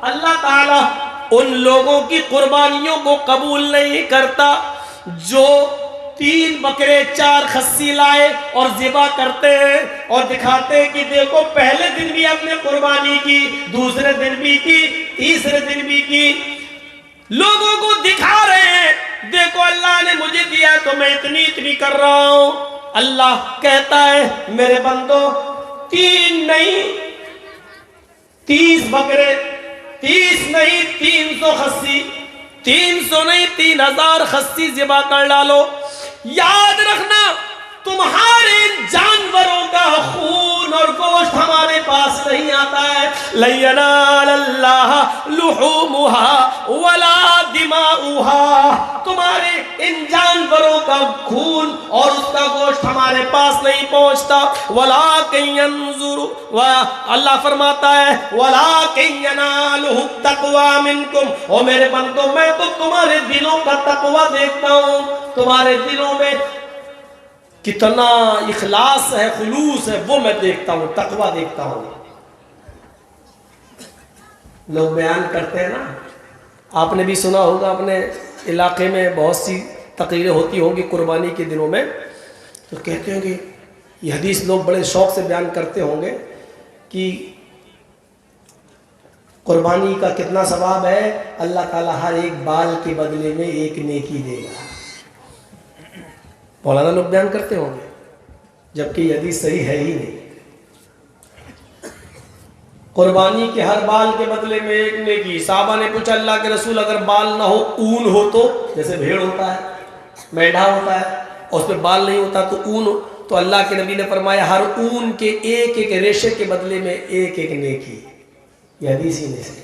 अल्लाह ताला उन लोगों की कुर्बानियों को कबूल नहीं करता जो 3 बकरे 4 खस्सी लाए और ज़िबा करते हैं और दिखाते हैं कि देखो पहले दिन भी हमने कुर्बानी की, दूसरे दिन भी की, तीसरे दिन भी की, लोगों को दिखा रहे हैं देखो अल्लाह ने मुझे दिया तो मैं इतनी इतनी कर रहा हूं। अल्लाह कहता है मेरे बंदो 3 नहीं 30 बकरे, 30 नहीं 300 खस्सी, 300 नहीं 3000 खस्सी ज़िबा कर डालो। याद रखना तुम्हारे जानवरों का खून और गोश्त हमारे पास नहीं आता है। लयनालल्लाह लुहूमुहा वला दिमाउहा, तुम्हारे इन जानवरों का खून और उसका गोश्त हमारे पास नहीं पहुंचता। वलाकिन यंजुरु, अल्लाह फरमाता है वलाकिन यनालुहु तक़वा मिनकुम, ओ मेरे बंदो मैं तो तुम्हारे दिलों का तक़वा देखता हूं, तुम्हारे दिलों में कितना इखलास है, खुलूस है, वो मैं देखता हूं, तकवा देखता हूं। लोग बयान करते हैं ना, आपने भी सुना होगा, अपने इलाके में बहुत सी तकरीरें होती होंगी कुर्बानी के दिनों में, तो कहते हैं कि ये हदीस लोग बड़े शौक से बयान करते होंगे कि कुर्बानी का कितना सवाब है, अल्लाह ताला हर एक बाल के बदले में एक नेकी देगा। मौलाना लोग बयान करते होंगे, जबकि ये हदीस सही है ही नहीं। कुर्बानी के हर बाल के बदले में एक नेकी। साहबा ने पूछा अल्लाह के रसूल अगर बाल ना हो, ऊन हो तो, जैसे भेड़ होता है, मेढ़ा होता है और उस पर बाल नहीं होता तो ऊन हो, तो अल्लाह के नबी ने फरमाया हर ऊन के एक एक रेशे के बदले में एक एक नेकी। यह हदीस ही नहीं सही।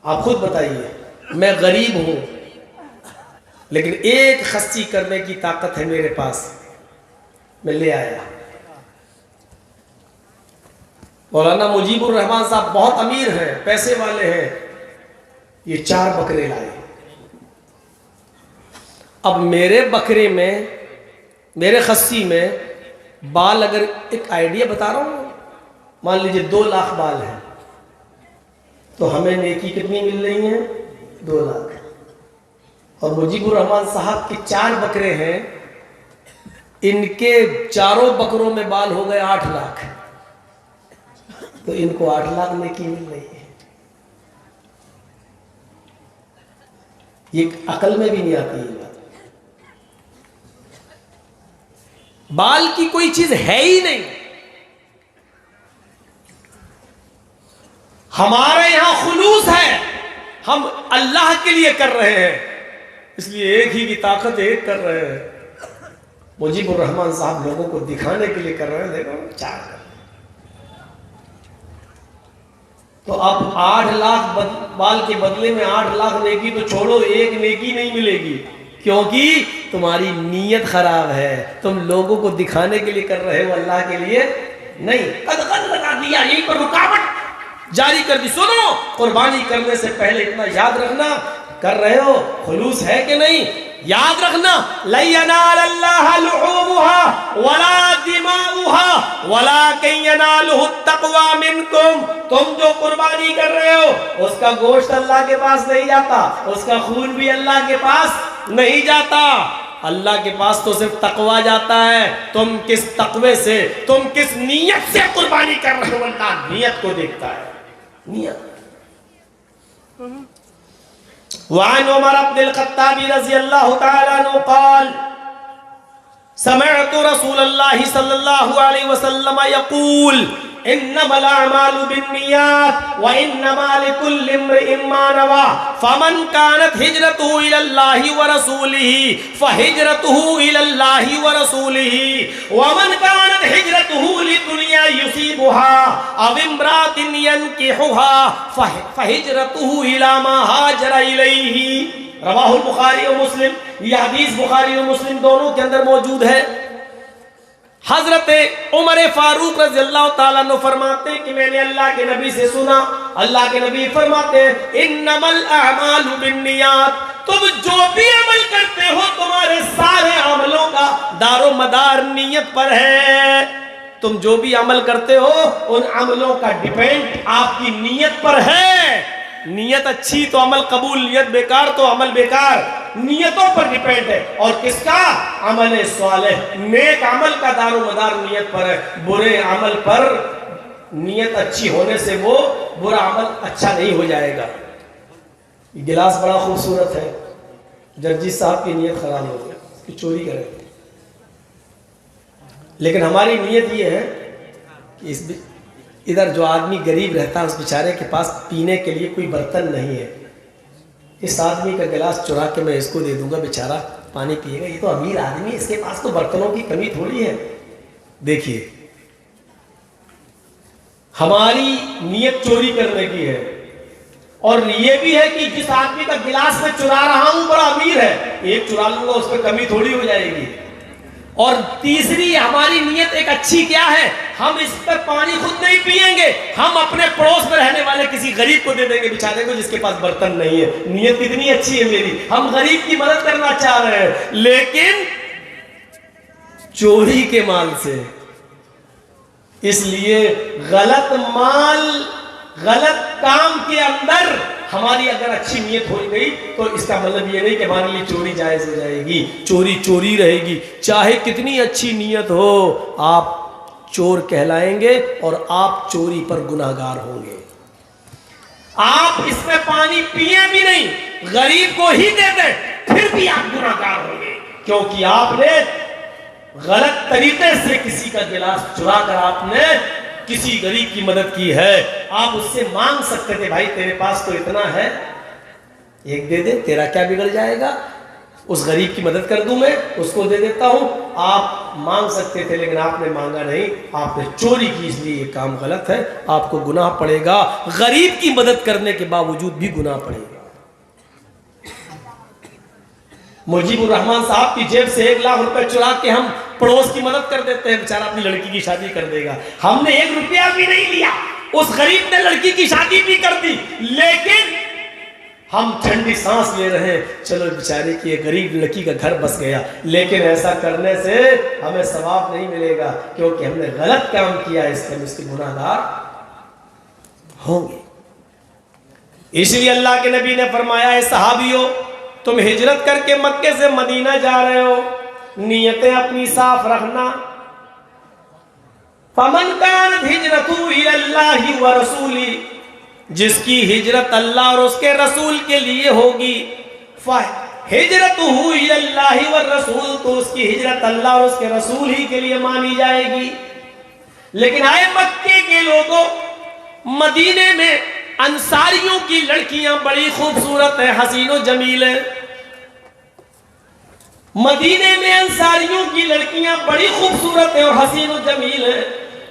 आप खुद बताइए, मैं गरीब हूं लेकिन एक खस्सी करने की ताकत है मेरे पास, मैं ले आया। मौलाना मुजीबुर रहमान साहब बहुत अमीर हैं, पैसे वाले हैं, ये 4 बकरे लाए। अब मेरे बकरे में, मेरे खस्सी में बाल, अगर एक आइडिया बता रहा हूं, मान लीजिए 2 लाख बाल हैं, तो हमें नेकी कितनी मिल रही है? 2 लाख। और मुजीबुर रहमान साहब के 4 बकरे हैं, इनके चारों बकरों में बाल हो गए 8 लाख, तो इनको 8 लाख नेकी मिल रही है। ये अकल में भी नहीं आती है बात। बाल की कोई चीज है ही नहीं। हमारे यहां खुलूस है, हम अल्लाह के लिए कर रहे हैं, इसलिए एक ही की ताकत एक कर रहे हैं। मुजीबुर रहमान साहब लोगों को दिखाने के लिए कर रहे हैं, देखो 4 कर। तो अब 8 लाख बाल के बदले में 8 लाख नेकी तो छोड़ो, एक नेकी नहीं मिलेगी, क्योंकि तुम्हारी नीयत खराब है। तुम लोगों को दिखाने के लिए कर रहे हो, अल्लाह के लिए नहीं। कद लगा दिया, यही पर रुकावट जारी कर दी। सुनो, कुर्बानी करने से पहले इतना याद रखना, कर रहे हो, खुलूस है कि नहीं, याद रखना। लयनालल्लाह लुहूमुहा वला दिमाउहा वलाकिन यनालुहु तक़वा मिनकुम, तुम जो कुर्बानी कर रहे हो उसका गोश्त अल्लाह के पास नहीं जाता, उसका खून भी अल्लाह के पास नहीं जाता, अल्लाह के पास तो सिर्फ तकवा जाता है। तुम किस तकवे से, तुम किस नीयत से कुर्बानी कर रहे हो, अल्लाह नीयत को देखता है, नीयत। वान उमर अब्दुल खत्ताबी रज़ी अल्लाहु तआला अन्हु क़ाल समिअतु रसूलल्लाहि सल्लल्लाहु अलैहि वसल्लम यक़ूल इन्नमल अअमालु बिन्नियात व इन्नमा लिकुल्लि इम्रिइन मा नवा फमन कानत हिजरतुहु इलल्लाहि व रसूलिही फहिजरतुहु इलल्लाहि व रसूलिही व मन कानत हिजरतुहु लिदुनिया युसीबुहा अव इम्रातिन यनकिहुहा फहिजरतुहु इला मा हाजरा इलैहि। रवाहुल बुखारी और मुस्लिम। यह हदीस बुखारी और मुस्लिम दोनों के अंदर मौजूद है। हजरत उमर फारूक रज़ियल्लाहु ताला अन्हु फरमाते कि मैंने अल्लाह के नबी से सुना, अल्लाह के नबी फरमाते इन्नमल अअमालु बिन्नियात, तुम जो भी अमल करते हो तुम्हारे सारे अमलों का दारो मदार नियत पर है। तुम जो भी अमल करते हो उन अमलों का डिपेंड आपकी नियत पर है। नियत अच्छी तो अमल कबूल, नियत बेकार तो अमल बेकार। नियतों पर डिपेंड है। और किसका? अमल स्वालेह, नेक अमल का दारोमदार नियत पर है। बुरे अमल पर नियत अच्छी होने से वो बुरा अमल अच्छा नहीं हो जाएगा। गिलास बड़ा खूबसूरत है, जर्जी साहब की नियत खराब हो गई, उसकी चोरी करें। लेकिन हमारी नियत ये है कि इधर जो आदमी गरीब रहता है उस बेचारे के पास पीने के लिए कोई बर्तन नहीं है, इस आदमी का गिलास चुरा के मैं इसको दे दूंगा, बेचारा पानी पिएगा। ये तो अमीर आदमी है, इसके पास तो बर्तनों की कमी थोड़ी है। देखिए, हमारी नियत चोरी करने की है। और ये भी है कि जिस आदमी का गिलास मैं चुरा रहा हूं बड़ा अमीर है, एक चुरा लूंगा उस पर कमी थोड़ी हो जाएगी। और तीसरी हमारी नियत एक अच्छी क्या है, हम इस पर पानी खुद नहीं पिएंगे, हम अपने पड़ोस में रहने वाले किसी गरीब को दे देंगे, बेचारे को जिसके पास बर्तन नहीं है। नियत कितनी अच्छी है मेरी, हम गरीब की मदद करना चाह रहे हैं, लेकिन चोरी के माल से। इसलिए गलत माल, गलत काम के अंदर हमारी अगर अच्छी नियत हो गई तो इसका मतलब ये नहीं कि हमारे लिए चोरी जायज हो जाएगी। चोरी चोरी रहेगी, चाहे कितनी अच्छी नियत हो, आप चोर कहलाएंगे और आप चोरी पर गुनाहगार होंगे। आप इसमें पानी पिए भी नहीं, गरीब को ही दे दें, फिर भी आप गुनाहगार होंगे, क्योंकि आपने गलत तरीके से किसी का गिलास चुरा कर आपने किसी गरीब की मदद की है। आप उससे मांग सकते थे, भाई तेरे पास तो इतना है, एक दे दे, तेरा क्या बिगड़ जाएगा, उस गरीब की मदद कर दूं मैं, उसको दे देता हूं। आप मांग सकते थे, लेकिन आपने मांगा नहीं, आपने चोरी की, इसलिए ये काम गलत है, आपको गुनाह पड़ेगा। गरीब की मदद करने के बावजूद भी गुनाह पड़ेगा। मुजीबुर रहमान साहब की जेब से 1 लाख रुपए चुरा के हम पड़ोस की मदद कर देते हैं, बेचारा अपनी लड़की की शादी कर देगा। हमने 1 रुपया भी नहीं लिया, उस गरीब ने लड़की की शादी भी कर दी, लेकिन हम ठंडी सांस ले रहे हैं, चलो बेचारे की गरीब लड़की का घर बस गया। लेकिन ऐसा करने से हमें सवाब नहीं मिलेगा, क्योंकि हमने गलत काम किया, इससे हम इसके गुनाहगार होंगे। इसलिए अल्लाह के नबी ने फरमाया है, सहाबियों तुम हिजरत करके मक्के से मदीना जा रहे हो, नियतें अपनी साफ रखना। फमन कानत हिजरतु इलल्लाहि व रसूली, जिसकी हिजरत अल्लाह और उसके रसूल के लिए होगी, हिजरतुहु इलल्लाहि व रसूल, तो उसकी हिजरत अल्लाह और उसके रसूल ही के लिए मानी जाएगी। लेकिन आए मक्के के लोगों, मदीने में अंसारियों की लड़कियां बड़ी खूबसूरत है, हसीनो जमील है। मदीने में अंसारियों की लड़कियां बड़ी खूबसूरत है और हसीनो जमील है।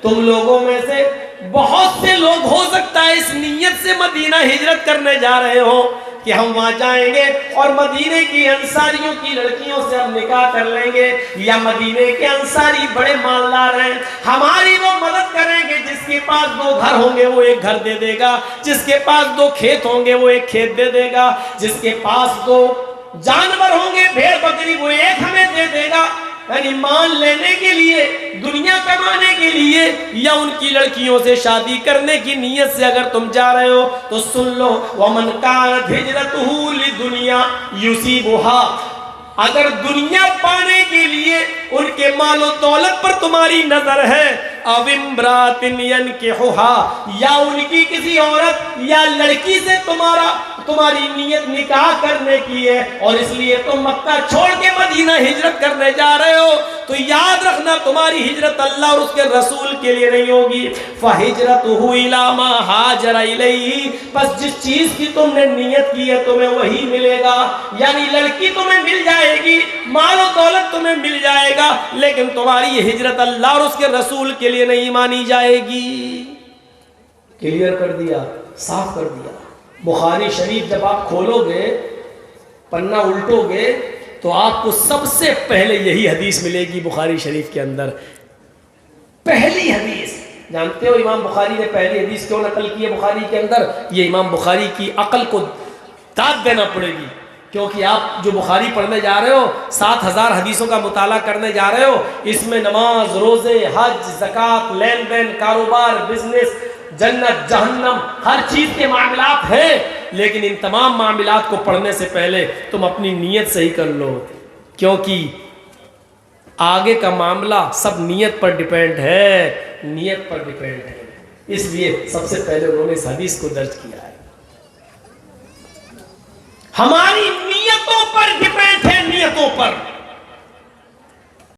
तुम लोगों में से बहुत से लोग हो सकता है इस नीयत से मदीना हिजरत करने जा रहे हो कि हम वहां जाएंगे और मदीने की अंसारियों की लड़कियों से हम निकाह कर लेंगे, या मदीने के अंसारी बड़े मालदार हैं, हमारी वो मदद करेंगे, जिसके पास 2 घर होंगे वो 1 घर दे देगा, जिसके पास 2 खेत होंगे वो 1 खेत दे देगा, जिसके पास 2 जानवर होंगे भेड़ बकरी वो 1 हमें दे देगा। यानी मान लेने के लिए, दुनिया कमाने के लिए, या उनकी लड़कियों से शादी करने की नीयत से अगर तुम जा रहे हो तो सुन लो, वमन कानत हिजरतुहु लिदुनिया युसीबुहा, अगर दुनिया पाने के लिए उनके मालो दौलत पर तुम्हारी नजर है, अविम्रातिन यनकिहुहा, या उनकी किसी औरत या लड़की से तुम्हारी नीयत निकाह करने की है, और इसलिए तुम मक्का छोड़ के मदीना हिजरत करने जा रहे हो, तो याद रखना तुम्हारी हिजरत अल्लाह और उसके रसूल के लिए नहीं होगी। फहिजरतुहु इला मा हाजरा इलैहि, बस जिस चीज की तुमने नियत की है तुम्हें वही मिलेगा। यानी लड़की तुम्हें मिल जाएगी, माल और दौलत तुम्हें मिल जाएगा, लेकिन तुम्हारी हिजरत अल्लाह और उसके रसूल के लिए नहीं मानी जाएगी। क्लियर कर दिया, साफ कर दिया। बुखारी शरीफ जब आप खोलोगे, पन्ना उल्टोगे, तो आपको सबसे पहले यही हदीस मिलेगी बुखारी शरीफ के अंदर। पहली हदीस, जानते हो इमाम बुखारी ने पहली हदीस क्यों नकल की है बुखारी के अंदर? ये इमाम बुखारी की अकल को दाद देना पड़ेगी, क्योंकि आप जो बुखारी पढ़ने जा रहे हो, 7000 हदीसों का मुताला करने जा रहे हो, इसमें नमाज, रोजे, हज, ज़कात, लेन देन, कारोबार, बिजनेस, जन्नत, जहन्नम, हर चीज के मामलात हैं। लेकिन इन तमाम मामलात को पढ़ने से पहले तुम अपनी नीयत सही कर लो, क्योंकि आगे का मामला सब नीयत पर डिपेंड है, नीयत पर डिपेंड है। इसलिए सबसे पहले उन्होंने इस हदीस को दर्ज किया है। हमारी नीयतों पर डिपेंड है, नीयतों पर।